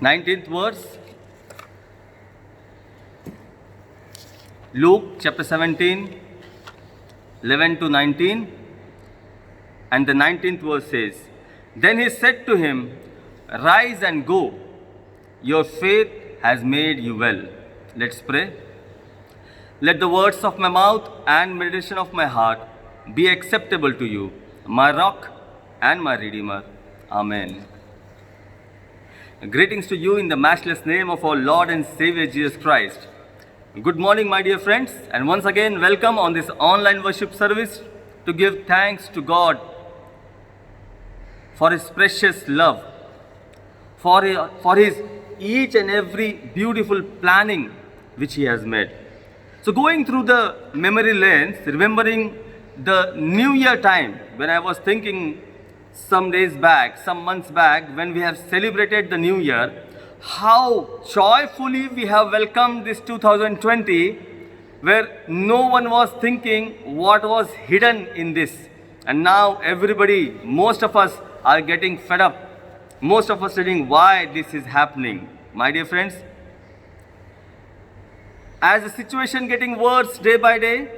19th verse, Luke chapter 17, 11 to 19, and the 19th verse says, Then he said to him, Rise and go, your faith has made you well. Let's pray. Let the words of my mouth and meditation of my heart be acceptable to you, my rock and my redeemer. Amen. Greetings to you in the matchless name of our Lord and Savior Jesus Christ. Good morning, my dear friends, and once again welcome on this online worship service to give thanks to God for His precious love, for His each and every beautiful planning which He has made. So going through the memory lanes, remembering the New Year time, when I was thinking some days back, some months back, when we have celebrated the New Year, how joyfully we have welcomed this 2020, where no one was thinking what was hidden in this. And now everybody, most of us are getting fed up. Most of us studying why this is happening. My dear friends, as the situation getting worse day by day,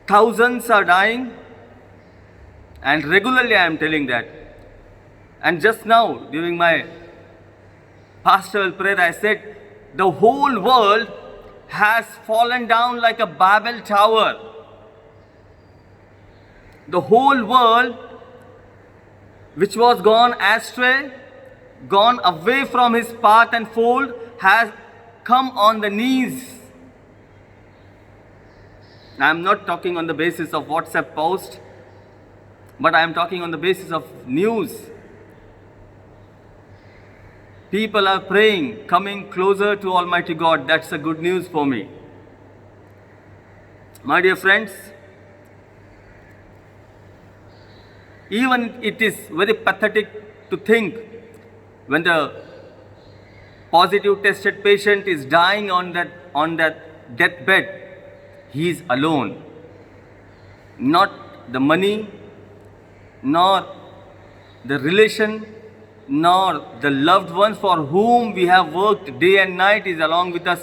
thousands are dying, and regularly I am telling that. And just now, during my pastoral prayer, I said, the whole world has fallen down like a Babel tower. The whole world, which was gone astray, gone away from His path and fold, has come on the knees. I am not talking on the basis of WhatsApp post, but I am talking on the basis of news. People are praying, coming closer to Almighty God. That's a good news for me. My dear friends, even it is very pathetic to think when the positive tested patient is dying on that deathbed, he is alone. Not the money, nor the relation, nor the loved ones for whom we have worked day and night is along with us.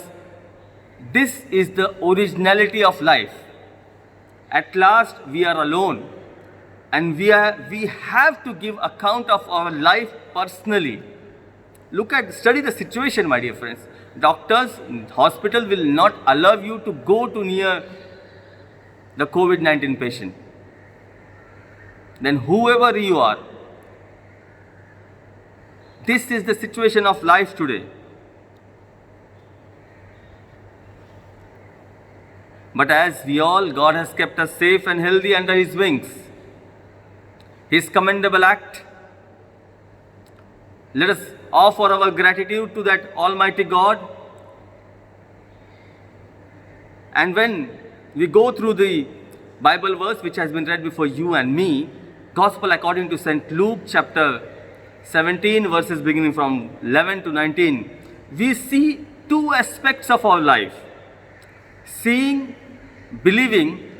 This is the originality of life. At last we are alone, and we have to give account of our life personally. Study the situation, my dear friends. Doctors, hospital will not allow you to go to near the COVID-19 patient. Then whoever you are, this is the situation of life today. But as we all, God has kept us safe and healthy under His wings. His commendable act. Let us offer our gratitude to that Almighty God. And when we go through the Bible verse which has been read before you and me, Gospel according to St. Luke chapter 17 verses beginning from 11 to 19, we see two aspects of our life: seeing, believing,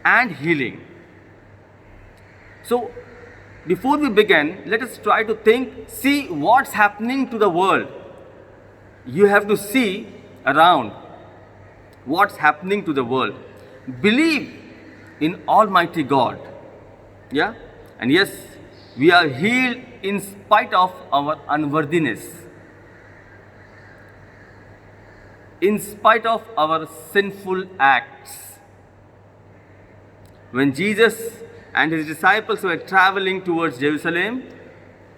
and healing. So, before we begin, let us try to see what's happening to the world. You have to see around what's happening to the world. Believe in Almighty God. Yeah? And yes, we are healed in spite of our unworthiness, in spite of our sinful acts. When Jesus and His disciples were traveling towards Jerusalem,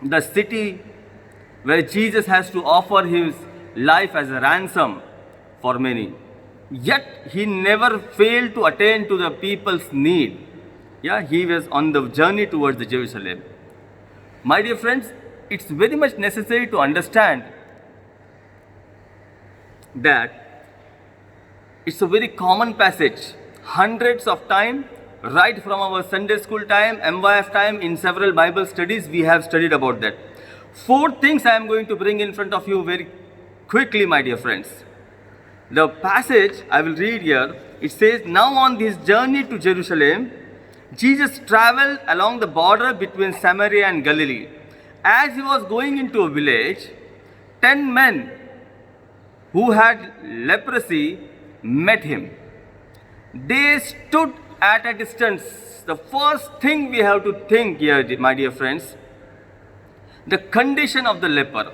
the city where Jesus has to offer His life as a ransom for many, yet He never failed to attend to the people's need. Yeah, He was on the journey towards the Jerusalem. My dear friends, it's very much necessary to understand that it's a very common passage. Hundreds of times, right from our Sunday school time, MYF time, in several Bible studies, we have studied about that. 4 things I am going to bring in front of you very quickly, my dear friends. The passage I will read here, it says, Now on this journey to Jerusalem, Jesus traveled along the border between Samaria and Galilee. As He was going into a village, 10 men who had leprosy met him. They stood at a distance. The first thing we have to think here, my dear friends, the condition of the leper.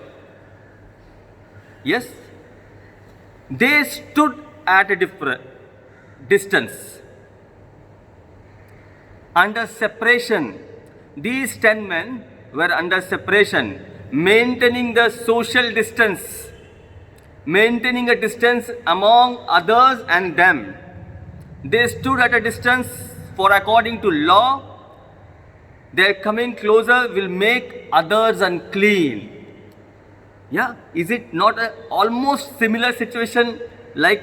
Yes, they stood at a different distance. Under separation, these 10 men were under separation, maintaining the social distance, maintaining a distance among others and them. They stood at a distance, for according to law, their coming closer will make others unclean. Yeah, is it not a almost similar situation like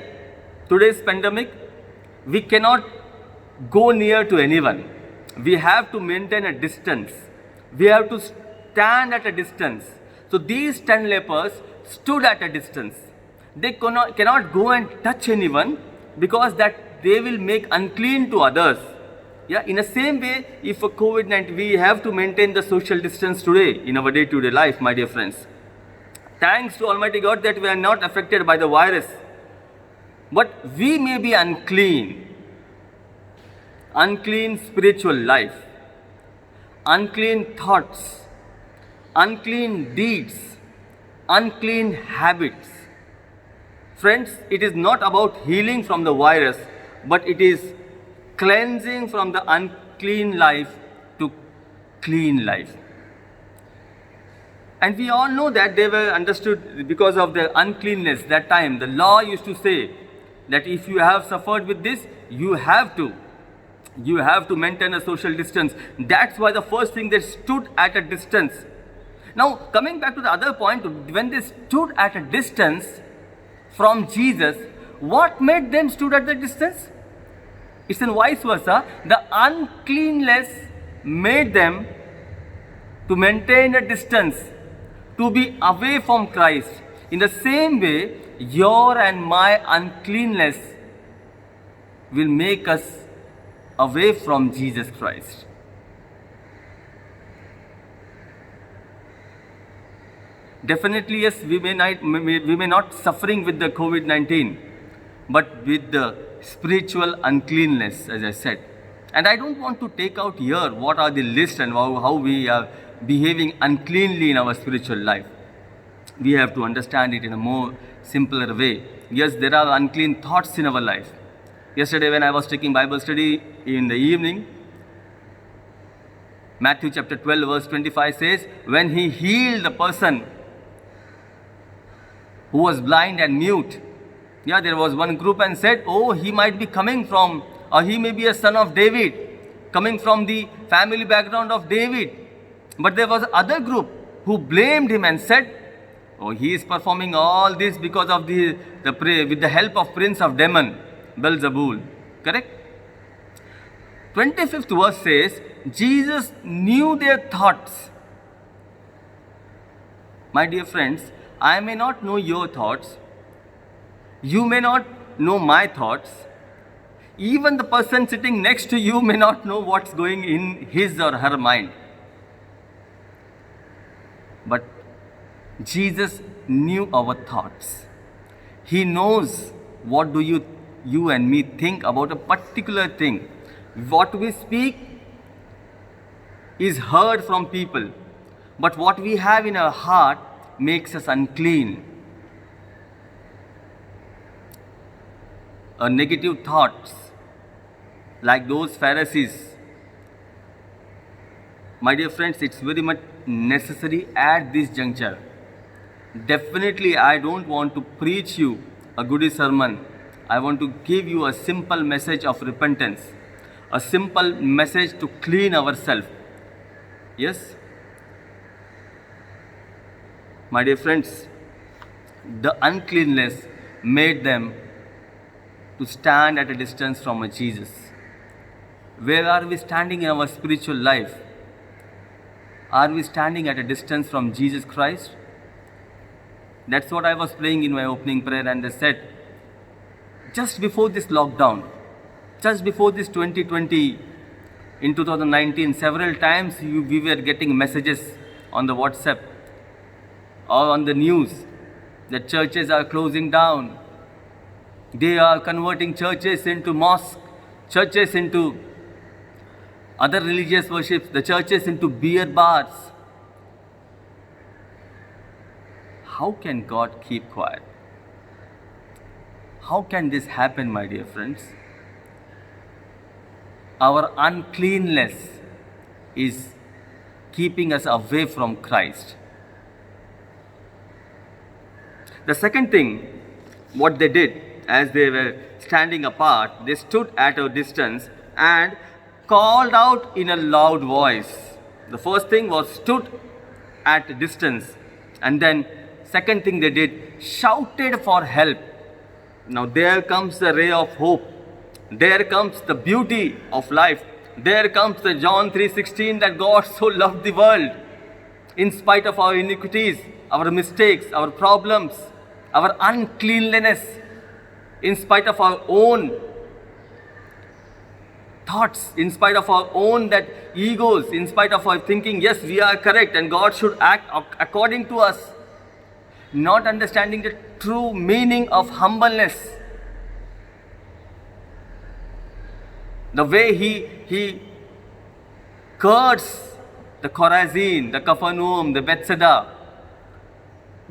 today's pandemic? We cannot go near to anyone. We have to maintain a distance. We have to stand at a distance. So these 10 lepers stood at a distance. They cannot go and touch anyone, because that they will make unclean to others. Yeah, in the same way, if for COVID-19, we have to maintain the social distance today in our day-to-day life, my dear friends. Thanks to Almighty God that we are not affected by the virus. But we may be unclean. Unclean spiritual life, unclean thoughts, unclean deeds, unclean habits. Friends, it is not about healing from the virus, but it is cleansing from the unclean life to clean life. And we all know that they were understood because of their uncleanness. That time, the law used to say that if you have suffered with this, you have to maintain a social distance. That's why the first thing, they stood at a distance. Now, coming back to the other point, when they stood at a distance from Jesus, what made them stood at the distance? It's in vice versa. The uncleanness made them to maintain a distance, to be away from Christ. In the same way, your and my uncleanness will make us away from Jesus Christ. Definitely, yes, we may not suffering with the COVID-19, but with the spiritual uncleanness, as I said. And I don't want to take out here what are the list and how we are behaving uncleanly in our spiritual life. We have to understand it in a more simpler way. Yes, there are unclean thoughts in our life. Yesterday when I was taking Bible study in the evening, Matthew chapter 12 verse 25 says, when he healed the person who was blind and mute, yeah, there was one group and said, oh, he might be coming from, or he may be a son of David, coming from the family background of David. But there was other group who blamed him and said, oh, he is performing all this because of with the help of prince of demon, Beelzebul. Correct? 25th verse says, Jesus knew their thoughts. My dear friends, I may not know your thoughts. You may not know my thoughts. Even the person sitting next to you may not know what's going in his or her mind. But Jesus knew our thoughts. He knows what do you and me think about a particular thing. What we speak is heard from people, but what we have in our heart makes us unclean. Our negative thoughts, like those Pharisees. My dear friends, it's very much necessary at this juncture. Definitely, I don't want to preach you a goody sermon. I want to give you a simple message of repentance, a simple message to clean ourselves. Yes? My dear friends, the uncleanness made them to stand at a distance from Jesus. Where are we standing in our spiritual life? Are we standing at a distance from Jesus Christ? That's what I was praying in my opening prayer, and I said, just before this lockdown, just before this 2020, in 2019, several times we were getting messages on the WhatsApp or on the news The churches are closing down. They are converting churches into mosques, churches into other religious worships, the churches into beer bars. How can God keep quiet? How can this happen, my dear friends? Our uncleanness is keeping us away from Christ. The second thing, what they did as they were standing apart, they stood at a distance and called out in a loud voice. The first thing was stood at a distance, and then second thing they did, shouted for help. Now there comes the ray of hope. There comes the beauty of life. There comes the John 3:16 that God so loved the world. In spite of our iniquities, our mistakes, our problems, our uncleanliness, in spite of our own thoughts, in spite of our own that egos, in spite of our thinking, yes, we are correct and God should act according to us, not understanding the true meaning of humbleness. The way he cursed the Chorazin, the Capernaum, the Bethsaida,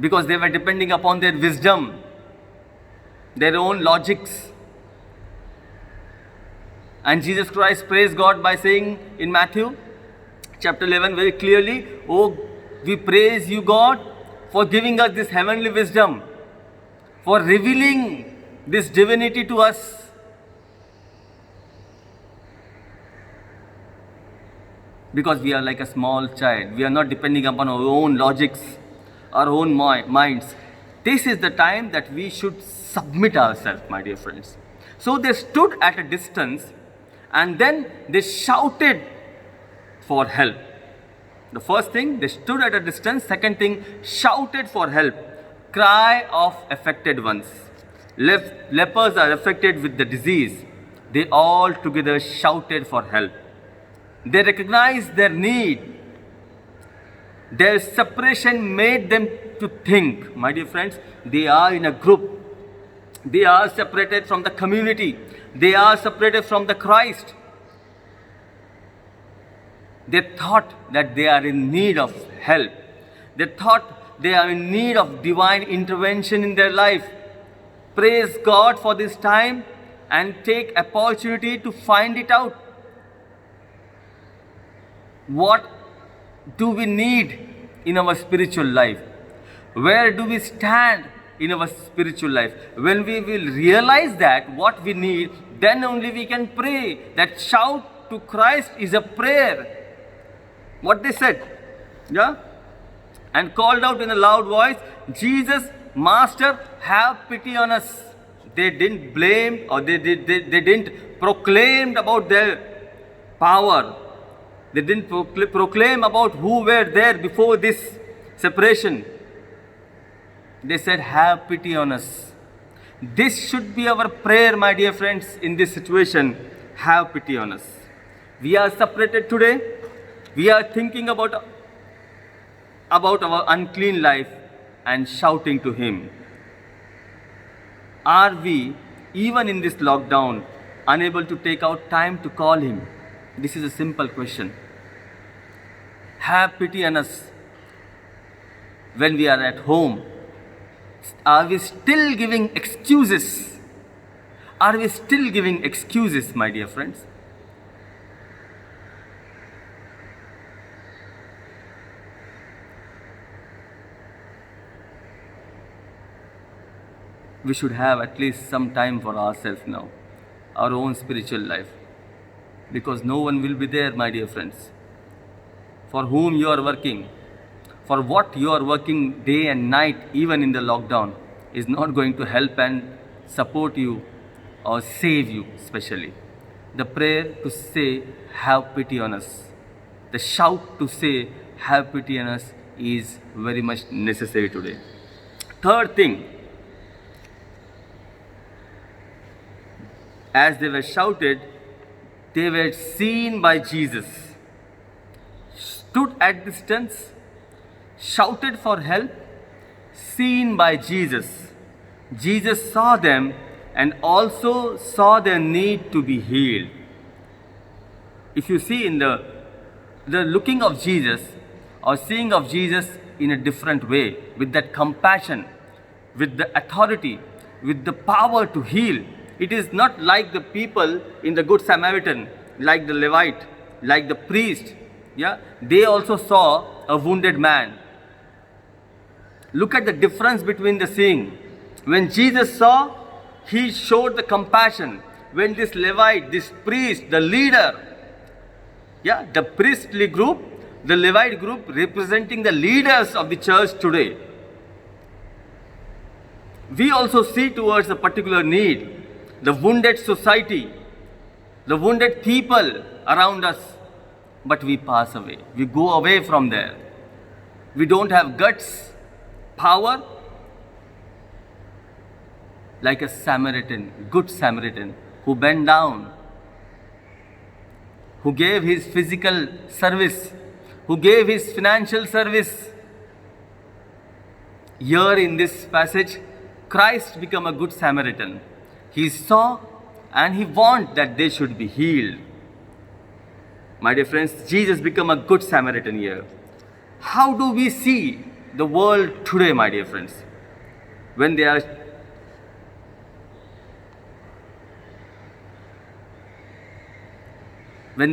because they were depending upon their wisdom, their own logics. And Jesus Christ praised God by saying in Matthew chapter 11 very clearly, "Oh, we praise you, God, for giving us this heavenly wisdom, for revealing this divinity to us." Because we are like a small child. We are not depending upon our own logics, our own minds. This is the time that we should submit ourselves, my dear friends. So they stood at a distance and then they shouted for help. The first thing, they stood at a distance. Second thing, shouted for help. Cry of affected ones. Lepers are affected with the disease. They all together shouted for help. They recognized their need. Their separation made them to think. My dear friends, they are in a group. They are separated from the community. They are separated from the Christ. They thought that they are in need of help. They thought they are in need of divine intervention in their life. Praise God for this time and take opportunity to find it out. What do we need in our spiritual life? Where do we stand in our spiritual life? When we will realize that what we need, then only we can pray. That shout to Christ is a prayer. What they said, yeah? And called out in a loud voice, "Jesus, Master, have pity on us." They didn't blame or they didn't proclaim about their power. They didn't proclaim about who were there before this separation. They said, "Have pity on us." This should be our prayer, my dear friends, in this situation. Have pity on us. We are separated today. We are thinking about our unclean life and shouting to Him. Are we, even in this lockdown, unable to take out time to call Him? This is a simple question. Have pity on us when we are at home. Are we still giving excuses? Are we still giving excuses, my dear friends? We should have at least some time for ourselves now, our own spiritual life, because no one will be there, my dear friends, for whom you are working, for what you are working day and night, even in the lockdown, is not going to help and support you or save you especially. The prayer to say, "Have pity on us," the shout to say, "Have pity on us," is very much necessary today. Third thing, as they were shouted, they were seen by Jesus. Stood at distance, shouted for help, seen by Jesus. Jesus saw them and also saw their need to be healed. If you see in the looking of Jesus or seeing of Jesus in a different way, with that compassion, with the authority, with the power to heal, it is not like the people in the Good Samaritan, like the Levite, like the priest. Yeah, they also saw a wounded man. Look at the difference between the seeing. When Jesus saw, he showed the compassion. When this Levite, this priest, the leader, yeah, the priestly group, the Levite group representing the leaders of the church today. We also see towards a particular need, the wounded society, the wounded people around us, but we pass away. We go away from there. We don't have guts, power, like a Samaritan, good Samaritan, who bent down, who gave his physical service, who gave his financial service. Here in this passage, Christ became a good Samaritan. He saw and he wanted that they should be healed. My dear friends, Jesus became a good Samaritan here. How do we see the world today, my dear friends? When they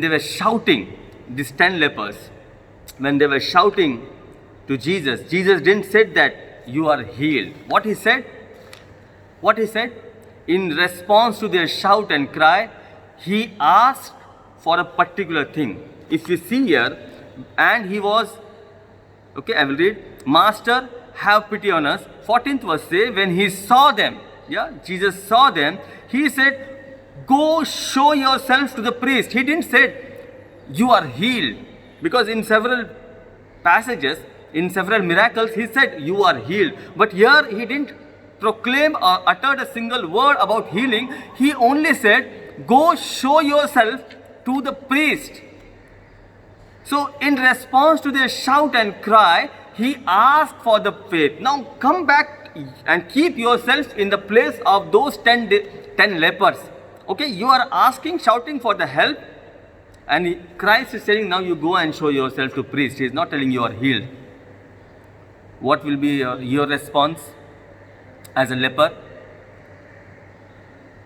were shouting, these 10 lepers, when they were shouting to Jesus, Jesus didn't say that you are healed. What he said? In response to their shout and cry, he asked for a particular thing. If you see here, and he was, okay, I will read. Master, have pity on us. 14th verse say, when he saw them, yeah, Jesus saw them, he said, go show yourself to the priest. He didn't say, you are healed. Because in several passages, in several miracles, he said, you are healed. But here, he didn't proclaim or uttered a single word about healing. He only said, go show yourself to the priest. So, in response to their shout and cry, he asked for the faith. Now, come back and keep yourself in the place of those 10 lepers. Okay, you are asking, shouting for the help, and Christ is saying, now you go and show yourself to priest. He is not telling you are healed. What will be your response as a leper?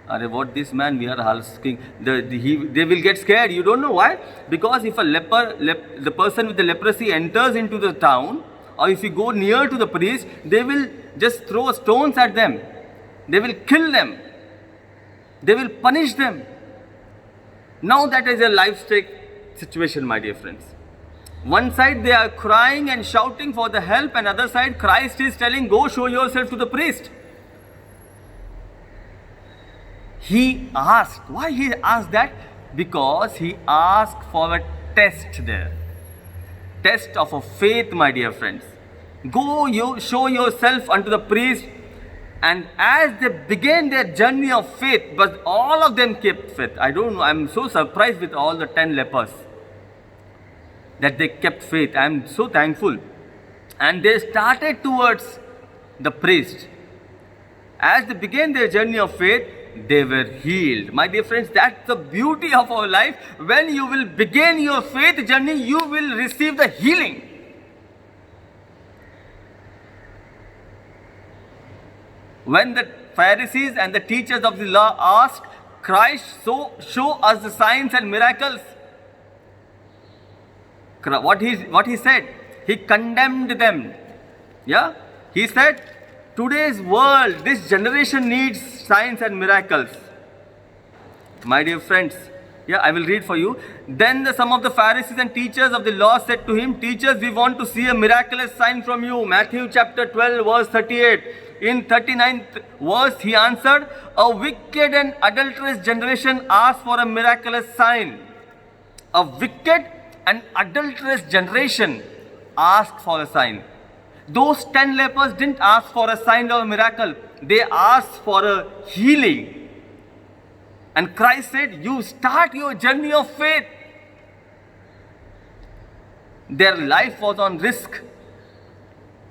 What this man we are asking? They will get scared. You don't know why? Because if a the person with the leprosy enters into the town, or if you go near to the priest, they will just throw stones at them. They will kill them. They will punish them. Now that is a life-stake situation, my dear friends. One side they are crying and shouting for the help, and other side Christ is telling, go show yourself to the priest. He asked. Why he asked that? Because he asked for a test there. Test of a faith, my dear friends. Go you show yourself unto the priest. And as they began their journey of faith, but all of them kept faith. I don't know, I'm so surprised with all the 10 lepers that they kept faith. I'm so thankful. And they started towards the priest. As they began their journey of faith, they were healed. My dear friends, that's the beauty of our life. When you will begin your faith journey, you will receive the healing. When the Pharisees and the teachers of the law asked Christ, show us the signs and miracles, what he said? He condemned them. Yeah? He said, today's world, this generation needs signs and miracles. My dear friends, yeah, I will read for you. Then some of the Pharisees and teachers of the law said to him, teachers, we want to see a miraculous sign from you. Matthew chapter 12 verse 38. In 39th verse, he answered, a wicked and adulterous generation asks for a miraculous sign. A wicked and adulterous generation asked for a sign. Those 10 lepers didn't ask for a sign or a miracle. They asked for a healing. And Christ said, you start your journey of faith. Their life was on risk.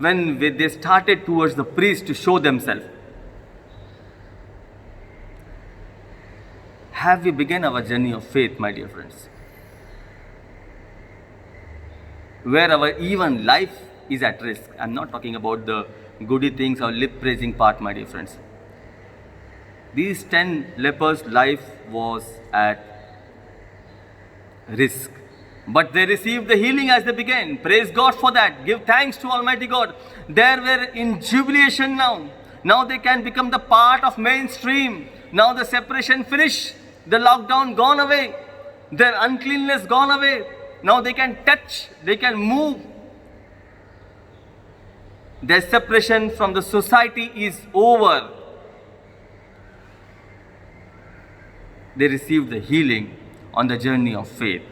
when they started towards the priest to show themselves. Have we begun our journey of faith, my dear friends? Where our even life is at risk. I'm not talking about the goody things or lip praising part, my dear friends. These 10 lepers' life was at risk. But they received the healing as they began. Praise God for that. Give thanks to Almighty God. They were in jubilation now. Now they can become the part of mainstream. Now the separation finished. The lockdown gone away. Their uncleanness gone away. Now they can touch. They can move. Their separation from the society is over. They received the healing on the journey of faith.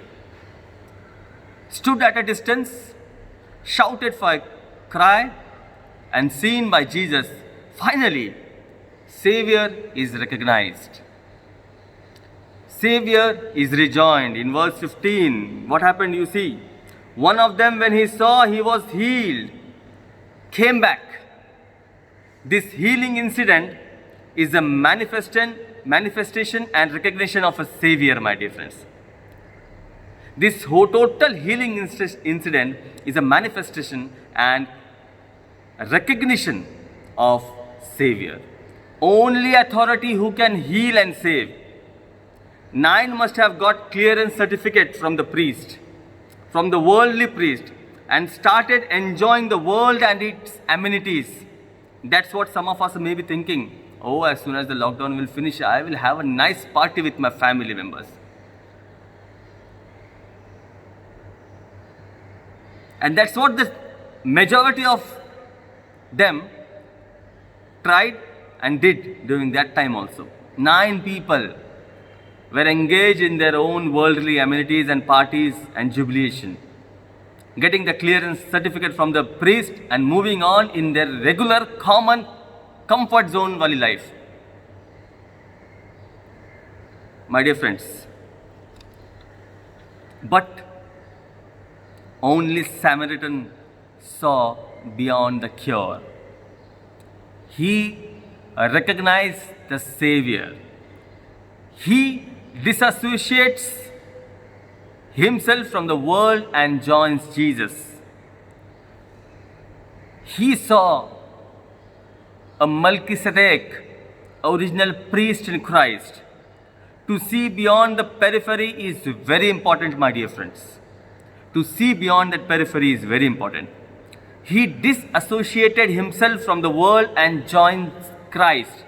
Stood at a distance, shouted for a cry, and seen by Jesus. Finally, Savior is recognized. Savior is rejoined. In verse 15, what happened you see? One of them, when he saw he was healed, came back. This healing incident is a manifestation and recognition of a Savior, my dear friends. This total healing incident is a manifestation and recognition of Savior. Only authority who can heal and save. 9 must have got clearance certificate from the priest, from the worldly priest, and started enjoying the world and its amenities. That's what some of us may be thinking. Oh, as soon as the lockdown will finish, I will have a nice party with my family members. And that's what the majority of them tried and did during that time also. 9 people were engaged in their own worldly amenities and parties and jubilation, getting the clearance certificate from the priest and moving on in their regular, common, comfort zone wali life. My dear friends, but only Samaritan saw beyond the cure. He recognized the Savior. He disassociates himself from the world and joins Jesus. He saw a Melchizedek, original priest in Christ. To see beyond the periphery is very important, my dear friends. To see beyond that periphery is very important. He disassociated himself from the world and joined Christ.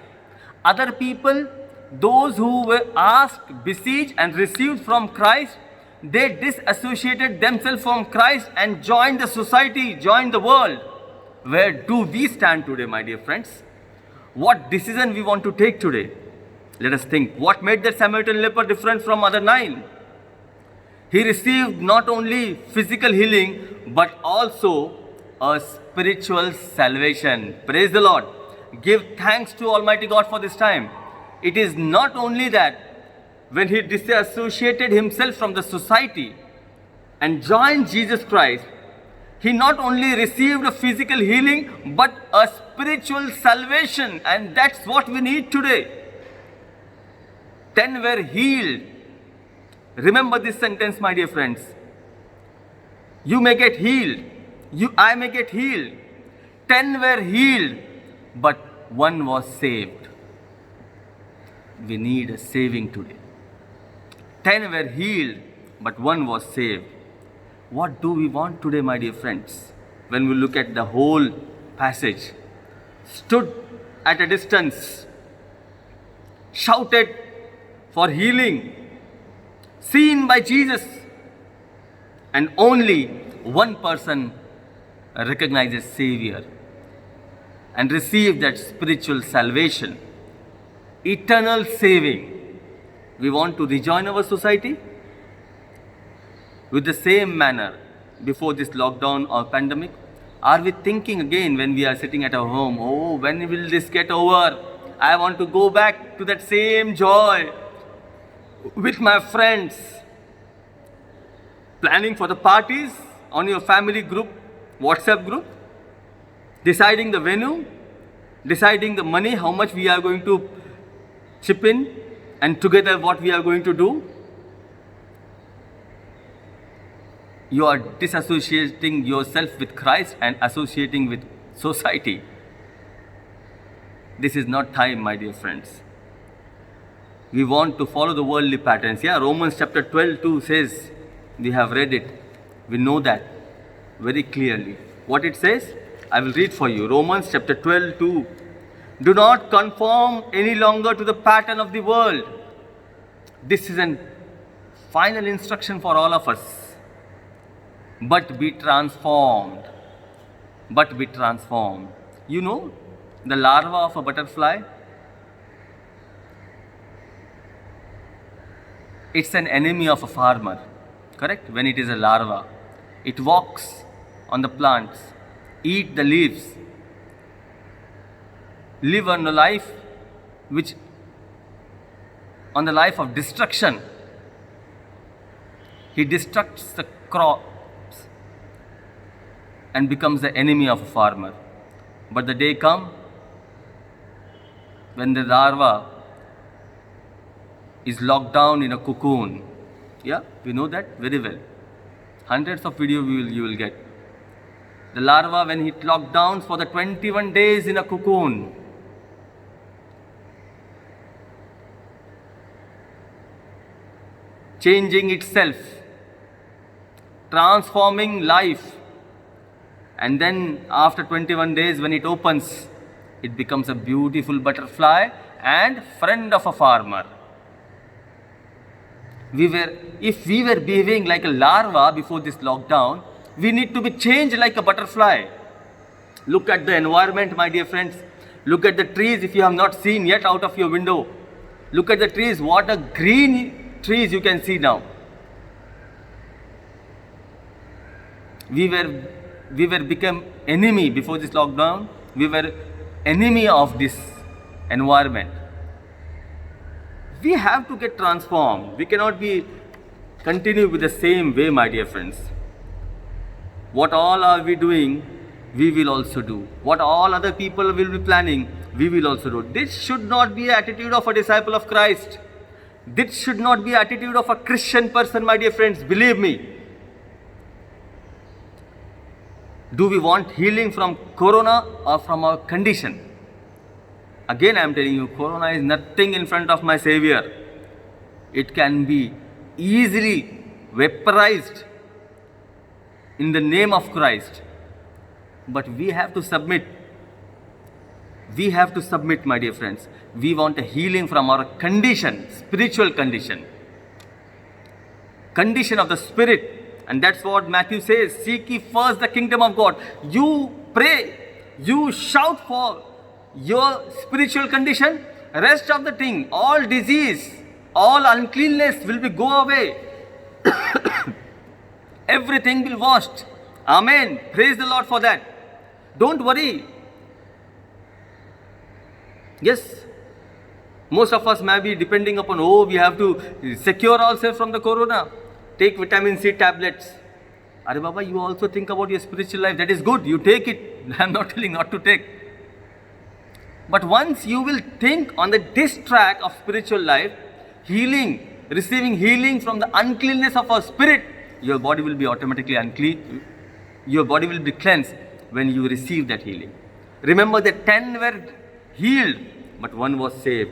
Other people, those who were asked, besieged and received from Christ, they disassociated themselves from Christ and joined the society, joined the world. Where do we stand today, my dear friends? What decision we want to take today? Let us think. What made that Samaritan leper different from other 9? He received not only physical healing, but also a spiritual salvation. Praise the Lord. Give thanks to Almighty God for this time. It is not only that when he disassociated himself from the society and joined Jesus Christ, he not only received a physical healing, but a spiritual salvation. And that's what we need today. 10 were healed. Remember this sentence, my dear friends. You may get healed. I may get healed. 10 were healed, but 1 was saved. We need a saving today. 10 were healed, but 1 was saved. What do we want today, my dear friends? When we look at the whole passage, stood at a distance, shouted for healing, seen by Jesus, and only 1 person recognizes Savior and received that spiritual salvation, eternal saving. We want to rejoin our society with the same manner before this lockdown or pandemic. Are we thinking again when we are sitting at our home, oh, when will this get over? I want to go back to that same joy with my friends. Planning for the parties on your family group, WhatsApp group. deciding the venue, deciding the money, how much we are going to chip in, and together what we are going to do. You are disassociating yourself with Christ and associating with society. This is not time, my dear friends. We want to follow the worldly patterns. Yeah, Romans chapter 12:2 says, we have read it. We know that very clearly. What it says? I will read for you. Romans chapter 12:2. Do not conform any longer to the pattern of the world. This is a final instruction for all of us. But be transformed. But be transformed. You know, the larva of a butterfly, it's an enemy of a farmer, correct? When it is a larva, it walks on the plants, eat the leaves, live on a life which, on the life of destruction. He destructs the crops and becomes the enemy of a farmer. But the day comes when the larva is locked down in a cocoon. Yeah, we know that very well. Hundreds of videos you will get. The larva, when it locked down for the 21 days in a cocoon, changing itself, transforming life, and then after 21 days when it opens, it becomes a beautiful butterfly and friend of a farmer. If we were behaving like a larva before this lockdown, we need to be changed like a butterfly. Look at the environment, my dear friends. Look at the trees if you have not seen yet out of your window. Look at the trees, what a green trees you can see now. We were become enemy before this lockdown. We were enemy of this environment. We have to get transformed. We cannot be continue with the same way, my dear friends. What all are we doing, we will also do. What all other people will be planning, we will also do. This should not be the attitude of a disciple of Christ. This should not be the attitude of a Christian person, my dear friends. Believe me. Do we want healing from corona or from our condition? Again, I am telling you, corona is nothing in front of my Savior. It can be easily vaporized in the name of Christ. But we have to submit. We have to submit, my dear friends. We want a healing from our condition, spiritual condition. Condition of the spirit. And that's what Matthew says. Seek ye first the kingdom of God. You pray. You shout for your spiritual condition. Rest of the thing, all disease, all uncleanness will be go away. Everything will washed. Amen. Praise the Lord for that. Don't worry. Yes, most of us may be depending upon, we have to secure ourselves from the corona. Take vitamin C tablets. Are Baba, you also think about your spiritual life. That is good. You take it. I am not telling not to take. But once you will think on this track of spiritual life, healing, receiving healing from the uncleanness of our spirit, your body will be automatically unclean. Your body will be cleansed when you receive that healing. Remember, the 10 were healed, but one was saved.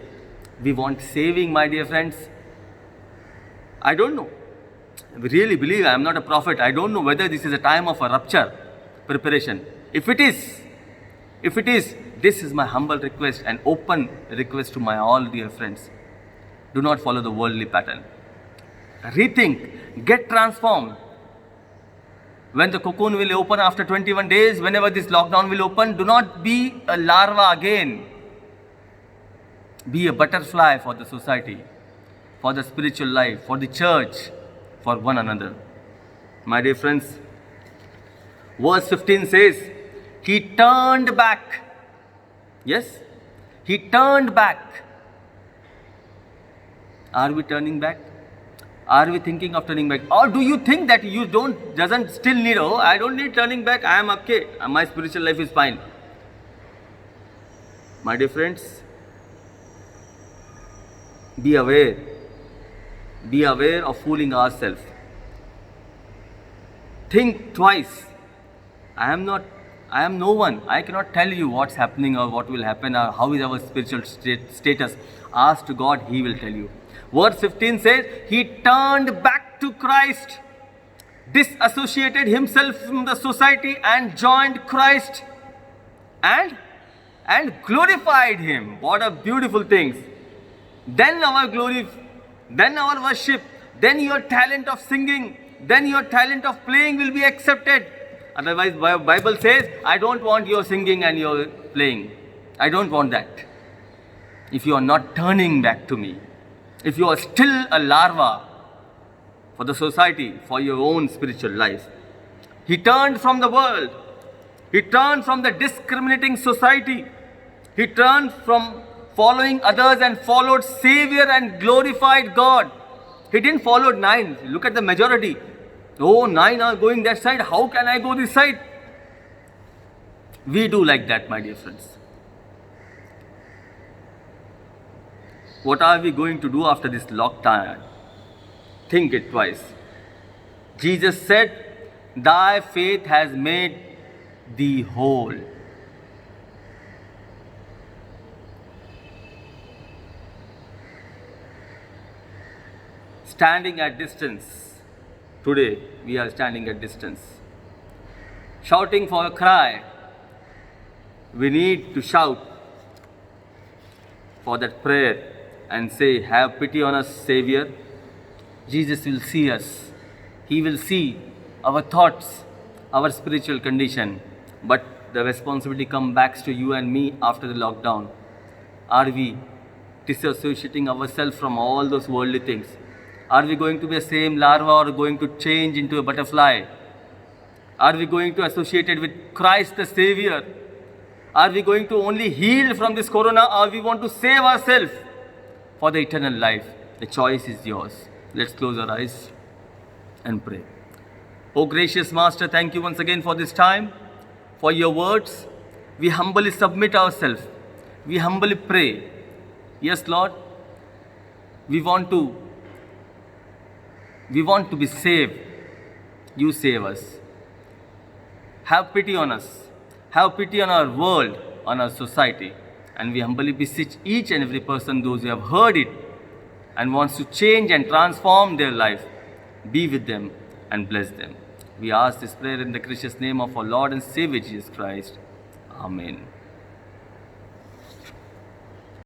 We want saving, my dear friends. I don't know. I really believe, I am not a prophet. I don't know whether this is a time of a rupture preparation. If it is, this is my humble request and open request to my all dear friends. Do not follow the worldly pattern. Rethink, get transformed. When the cocoon will open after 21 days, whenever this lockdown will open, do not be a larva again. Be a butterfly for the society, for the spiritual life, for the church, for one another. My dear friends, verse 15 says, he turned back. Yes, he turned back. Are we turning back? Are we thinking of turning back? Or do you think that you doesn't still need, I don't need turning back, I am okay, my spiritual life is fine. My dear friends, be aware. Be aware of fooling ourselves. Think twice. I am no one. I cannot tell you what's happening or what will happen or how is our spiritual status. Ask to God, He will tell you. Verse 15 says, He turned back to Christ, disassociated himself from the society and joined Christ and glorified Him. What a beautiful things. Then our glory, then our worship, then your talent of singing, then your talent of playing will be accepted. Otherwise, Bible says, I don't want your singing and your playing. I don't want that. If you are not turning back to me, if you are still a larva for the society, for your own spiritual life. He turned from the world. He turned from the discriminating society. He turned from following others and followed Savior and glorified God. He didn't follow 9. Look at the majority. Oh, 9 are going that side. How can I go this side? We do like that, my dear friends. What are we going to do after this lockdown? Think it twice. Jesus said, Thy faith has made thee whole. Standing at distance. Today, we are standing at distance. Shouting for a cry. We need to shout for that prayer and say, Have pity on us, Savior. Jesus will see us. He will see our thoughts, our spiritual condition. But the responsibility comes back to you and me after the lockdown. Are we disassociating ourselves from all those worldly things? Are we going to be the same larva or going to change into a butterfly? Are we going to associate it with Christ the Savior? Are we going to only heal from this corona or we want to save ourselves for the eternal life? The choice is yours. Let's close our eyes and pray. Oh gracious Master, thank you once again for this time, for your words. We humbly submit ourselves. We humbly pray. Yes, Lord, we want to be saved. You save us. Have pity on us. Have pity on our world, on our society. And we humbly beseech each and every person, those who have heard it and wants to change and transform their life, be with them and bless them. We ask this prayer in the gracious name of our Lord and Savior Jesus Christ. Amen.